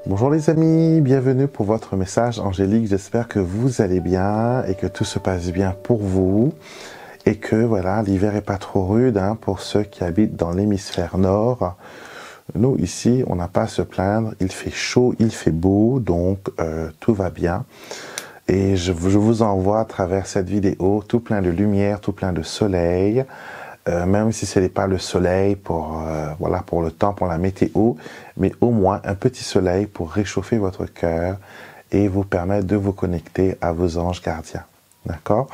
Bonjour les amis, bienvenue pour votre message angélique. J'espère que vous allez bien et que tout se passe bien pour vous et que voilà, l'hiver est pas trop rude pour ceux qui habitent dans l'hémisphère nord. Nous ici, on n'a pas à se plaindre, il fait chaud, il fait beau, donc tout va bien. Et je vous envoie à travers cette vidéo tout plein de lumière, tout plein de soleil. Même si ce n'est pas le soleil pour, voilà, pour le temps, pour la météo, mais au moins un petit soleil pour réchauffer votre cœur et vous permettre de vous connecter à vos anges gardiens. D'accord?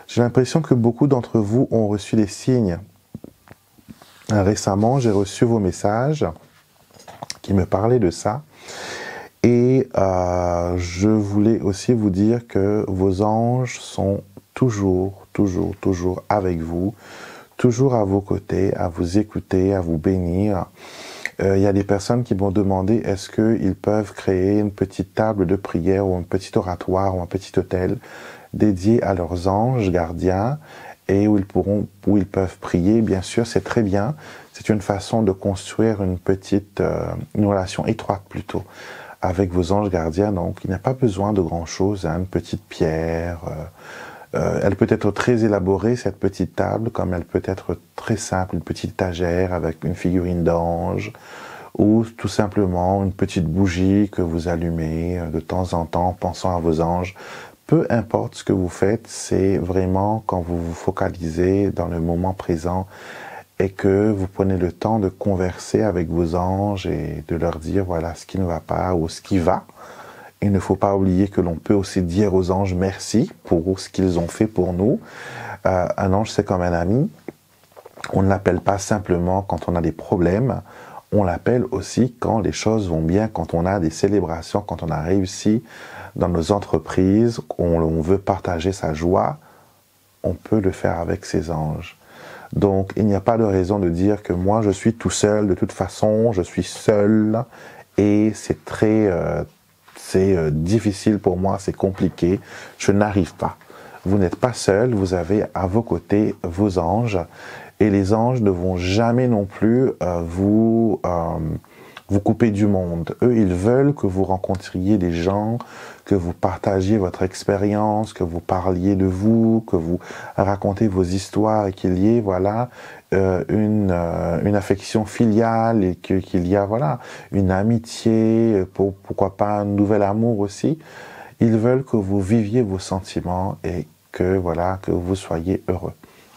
J'ai l'impression que beaucoup d'entre vous ont reçu des signes. Récemment, j'ai reçu vos messages qui me parlaient de ça. Et je voulais aussi vous dire que vos anges sont toujours avec vous, toujours à vos côtés, à vous écouter, à vous bénir. Il y a des personnes qui m'ont demandé est-ce qu'ils peuvent créer une petite table de prière ou un petit oratoire ou un petit autel dédié à leurs anges gardiens et où ils peuvent prier. Bien sûr, c'est très bien. C'est une façon de construire une relation étroite plutôt avec vos anges gardiens. Donc, il n'y a pas besoin de grand-chose, une petite pierre. Elle peut être très élaborée, cette petite table, comme elle peut être très simple, une petite étagère avec une figurine d'ange, ou tout simplement une petite bougie que vous allumez de temps en temps en pensant à vos anges. Peu importe ce que vous faites, c'est vraiment quand vous vous focalisez dans le moment présent et que vous prenez le temps de converser avec vos anges et de leur dire voilà ce qui ne va pas ou ce qui va. Il ne faut pas oublier que l'on peut aussi dire aux anges merci pour ce qu'ils ont fait pour nous. Un ange, c'est comme un ami. On ne l'appelle pas simplement quand on a des problèmes. On l'appelle aussi quand les choses vont bien, quand on a des célébrations, quand on a réussi dans nos entreprises, on veut partager sa joie. On peut le faire avec ses anges. Donc, il n'y a pas de raison de dire que moi, je suis tout seul. De toute façon, je suis seul et c'est difficile pour moi, c'est compliqué, je n'arrive pas. Vous n'êtes pas seul, vous avez à vos côtés vos anges, et les anges ne vont jamais non plus vous couper du monde. Eux, ils veulent que vous rencontriez des gens, que vous partagiez votre expérience, que vous parliez de vous, que vous racontez vos histoires et qu'il y ait voilà une affection filiale et qu'il y a voilà une amitié, pourquoi pas un nouvel amour aussi. Ils veulent que vous viviez vos sentiments et que voilà que vous soyez heureux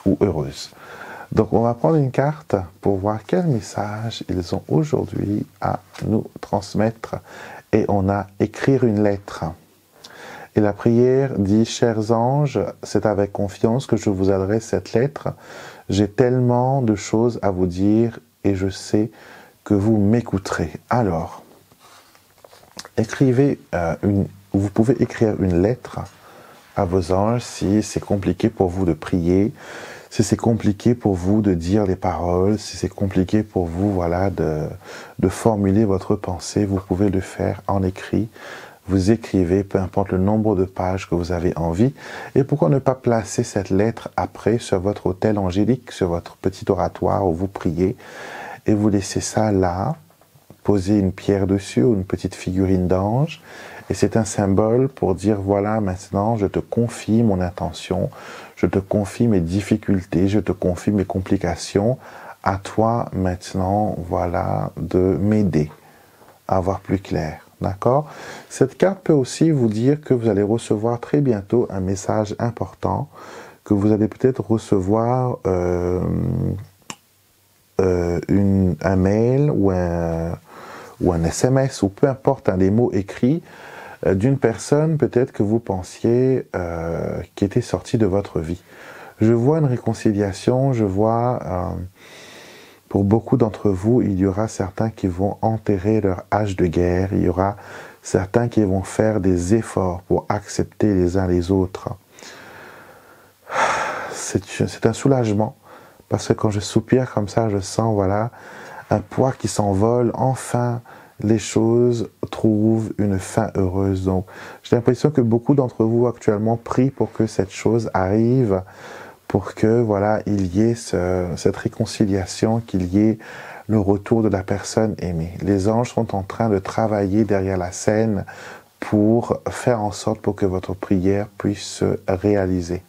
ou heureuse. Donc on va prendre une carte pour voir quel message ils ont aujourd'hui à nous transmettre. Et on a écrire une lettre. Et la prière dit, chers anges, c'est avec confiance que je vous adresse cette lettre. J'ai tellement de choses à vous dire et je sais que vous m'écouterez. Alors, vous pouvez écrire une lettre à vos anges si c'est compliqué pour vous de prier, si c'est compliqué pour vous de dire les paroles, si c'est compliqué pour vous voilà, de formuler votre pensée, vous pouvez le faire en écrit. Vous écrivez, peu importe le nombre de pages que vous avez envie. Et pourquoi ne pas placer cette lettre après sur votre autel angélique, sur votre petit oratoire où vous priez, et vous laissez ça là, poser une pierre dessus ou une petite figurine d'ange. Et c'est un symbole pour dire, voilà, maintenant, je te confie mon intention, je te confie mes difficultés, je te confie mes complications. À toi, maintenant, voilà, de m'aider à voir plus clair. D'accord? Cette carte peut aussi vous dire que vous allez recevoir très bientôt un message important, que vous allez peut-être recevoir un mail ou un SMS ou peu importe, des mots écrits d'une personne peut-être que vous pensiez qui était sortie de votre vie. Je vois une réconciliation, je vois pour beaucoup d'entre vous, il y aura certains qui vont enterrer leur hache de guerre, il y aura certains qui vont faire des efforts pour accepter les uns les autres. C'est un soulagement, parce que quand je soupire comme ça, je sens voilà un poids qui s'envole, enfin les choses trouvent une fin heureuse. Donc, j'ai l'impression que beaucoup d'entre vous actuellement prient pour que cette chose arrive, pour que voilà, il y ait cette réconciliation, qu'il y ait le retour de la personne aimée. Les anges sont en train de travailler derrière la scène pour faire en sorte pour que votre prière puisse se réaliser.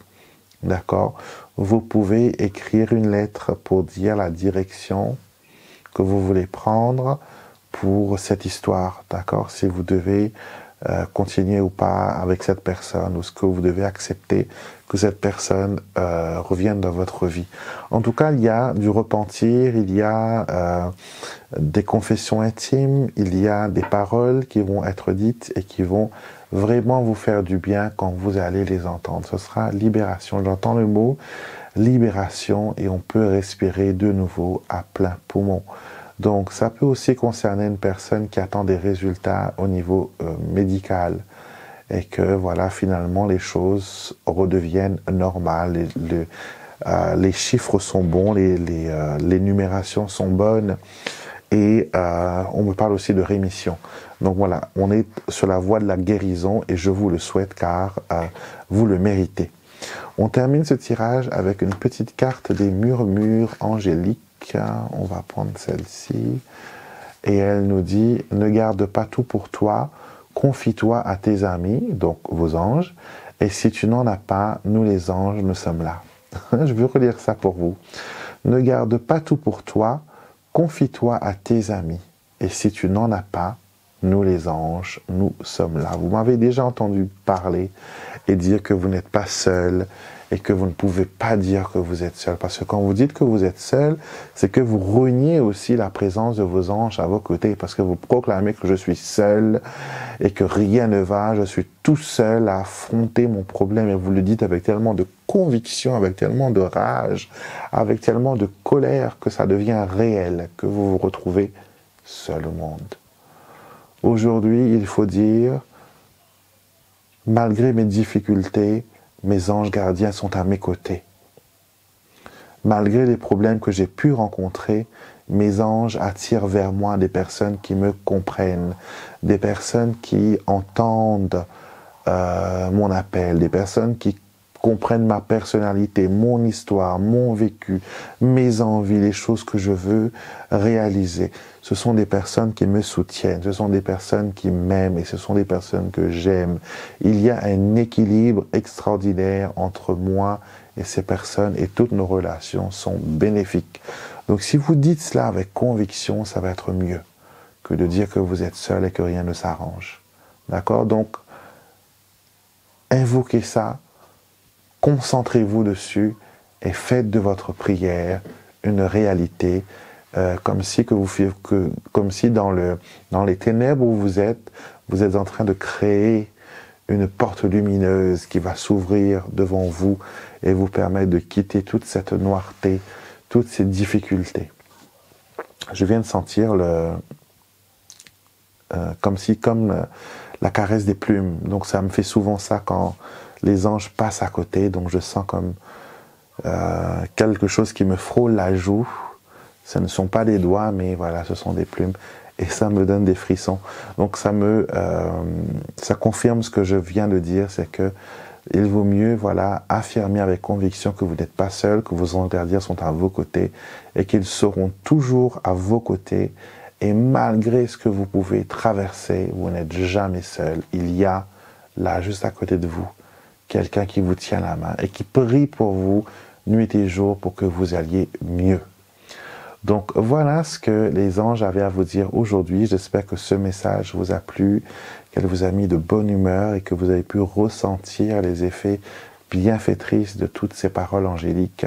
D'accord? Vous pouvez écrire une lettre pour dire la direction que vous voulez prendre pour cette histoire. D'accord? Si vous devez continuer ou pas avec cette personne, ou ce que vous devez accepter que cette personne revienne dans votre vie. En tout cas, il y a du repentir, il y a des confessions intimes, il y a des paroles qui vont être dites et qui vont vraiment vous faire du bien quand vous allez les entendre. Ce sera libération. J'entends le mot libération et on peut respirer de nouveau à plein poumon. Donc, ça peut aussi concerner une personne qui attend des résultats au niveau médical et que, voilà, finalement, les choses redeviennent normales. Les chiffres sont bons, les numérations sont bonnes et on me parle aussi de rémission. Donc, voilà, on est sur la voie de la guérison et je vous le souhaite car vous le méritez. On termine ce tirage avec une petite carte des murmures angéliques. On va prendre celle-ci. Et elle nous dit, ne garde pas tout pour toi, confie-toi à tes amis, donc vos anges, et si tu n'en as pas, nous les anges, nous sommes là. Je veux relire ça pour vous. Ne garde pas tout pour toi, confie-toi à tes amis, et si tu n'en as pas, nous les anges, nous sommes là. Vous m'avez déjà entendu parler et dire que vous n'êtes pas seul, et que vous ne pouvez pas dire que vous êtes seul. Parce que quand vous dites que vous êtes seul, c'est que vous reniez aussi la présence de vos anges à vos côtés. Parce que vous proclamez que je suis seul et que rien ne va, je suis tout seul à affronter mon problème. Et vous le dites avec tellement de conviction, avec tellement de rage, avec tellement de colère que ça devient réel, que vous vous retrouvez seul au monde. Aujourd'hui, il faut dire, malgré mes difficultés, mes anges gardiens sont à mes côtés. Malgré les problèmes que j'ai pu rencontrer, mes anges attirent vers moi des personnes qui me comprennent, des personnes qui entendent mon appel, des personnes qui comprennent ma personnalité, mon histoire, mon vécu, mes envies, les choses que je veux réaliser. Ce sont des personnes qui me soutiennent, ce sont des personnes qui m'aiment et ce sont des personnes que j'aime. Il y a un équilibre extraordinaire entre moi et ces personnes et toutes nos relations sont bénéfiques. Donc si vous dites cela avec conviction, ça va être mieux que de dire que vous êtes seul et que rien ne s'arrange. D'accord? Donc, invoquez ça, concentrez-vous dessus et faites de votre prière une réalité, comme si dans les ténèbres où vous êtes en train de créer une porte lumineuse qui va s'ouvrir devant vous et vous permettre de quitter toute cette noirté, toutes ces difficultés. Je viens de sentir comme la caresse des plumes. Donc ça me fait souvent ça quand les anges passent à côté. Donc je sens comme quelque chose qui me frôle la joue. Ce ne sont pas des doigts, mais voilà, ce sont des plumes. Et ça me donne des frissons. Donc ça confirme ce que je viens de dire, c'est que il vaut mieux, voilà, affirmer avec conviction que vous n'êtes pas seul, que vos anges gardiens sont à vos côtés et qu'ils seront toujours à vos côtés. Et malgré ce que vous pouvez traverser, vous n'êtes jamais seul. Il y a là, juste à côté de vous, quelqu'un qui vous tient la main et qui prie pour vous nuit et jour pour que vous alliez mieux. Donc voilà ce que les anges avaient à vous dire aujourd'hui. J'espère que ce message vous a plu, qu'elle vous a mis de bonne humeur et que vous avez pu ressentir les effets bienfaitrices de toutes ces paroles angéliques.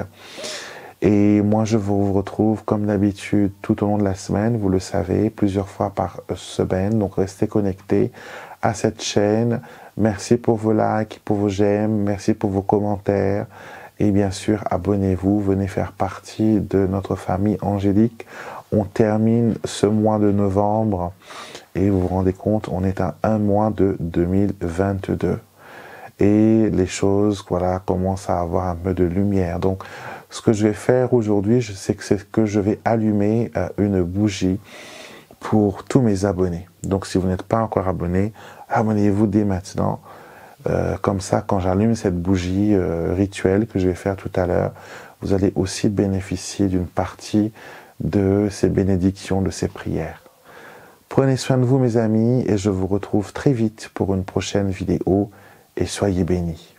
Et moi, je vous retrouve comme d'habitude tout au long de la semaine, vous le savez, plusieurs fois par semaine. Donc restez connectés à cette chaîne. Merci pour vos likes, pour vos j'aime, merci pour vos commentaires. Et bien sûr, abonnez-vous, venez faire partie de notre famille angélique. On termine ce mois de novembre et vous vous rendez compte, on est à un mois de 2022. Et les choses, voilà, commencent à avoir un peu de lumière. Donc, ce que je vais faire aujourd'hui, c'est que je vais allumer une bougie pour tous mes abonnés. Donc, si vous n'êtes pas encore abonné, abonnez-vous dès maintenant. Comme ça, quand j'allume cette bougie rituelle que je vais faire tout à l'heure, vous allez aussi bénéficier d'une partie de ces bénédictions, de ces prières. Prenez soin de vous mes amis et je vous retrouve très vite pour une prochaine vidéo et soyez bénis.